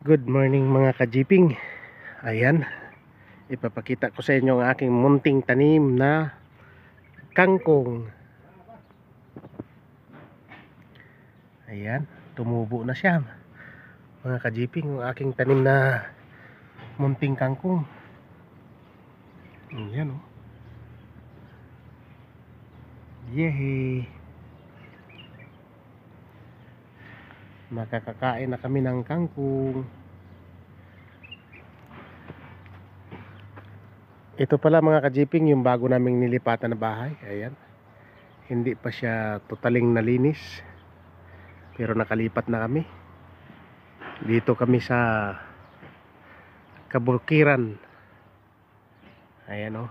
Good morning mga kajiping. Ayan, ipapakita ko sa inyo ang aking munting tanim na kangkong. Ayan, tumubo na siya mga kajiping, ang aking tanim na munting kangkong. Ayan oh. Yehey, makakakain na kami ng kangkong. Ito pala mga kajiping yung bago naming nilipatan na bahay. Ayan, hindi pa siya totaling nalinis, pero nakalipat na kami. Dito kami sa Kabukiran. Ayan oh.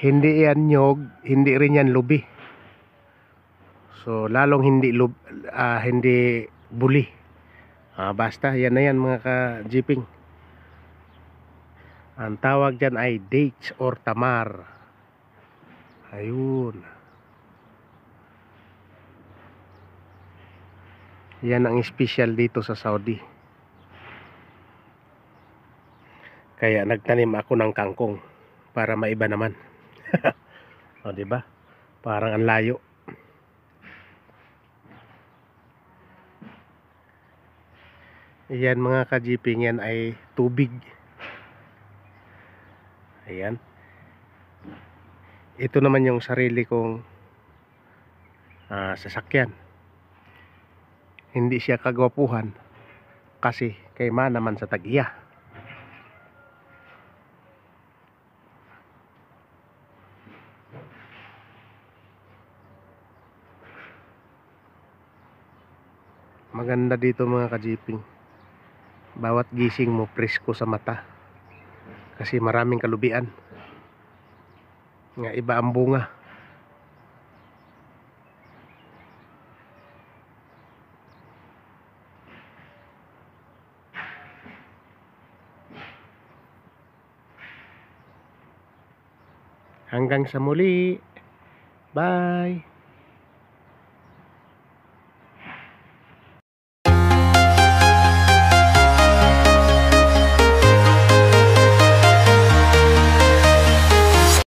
Hindi yan nyog, hindi rin yan lubi. So lalong hindi buli. Basta yan na yan mga ka-jeeping. Ang tawag dyan ay dates or tamar. Ayun. Yan ang special dito sa Saudi. Kaya nagtanim ako ng kangkong para maiba naman. O diba? Parang ang layo. Yan mga ka-jeeping, yan ay tubig. Ayan. Ito naman yung sarili kong sasakyan. Hindi siya kagwapuhan kasi kay ma naman sa tag-iya. Maganda dito mga ka-jeeping. Bawat gising mo presko sa mata kasi maraming kalubian. Nga iba ang bunga. Hanggang sa muli. Bye.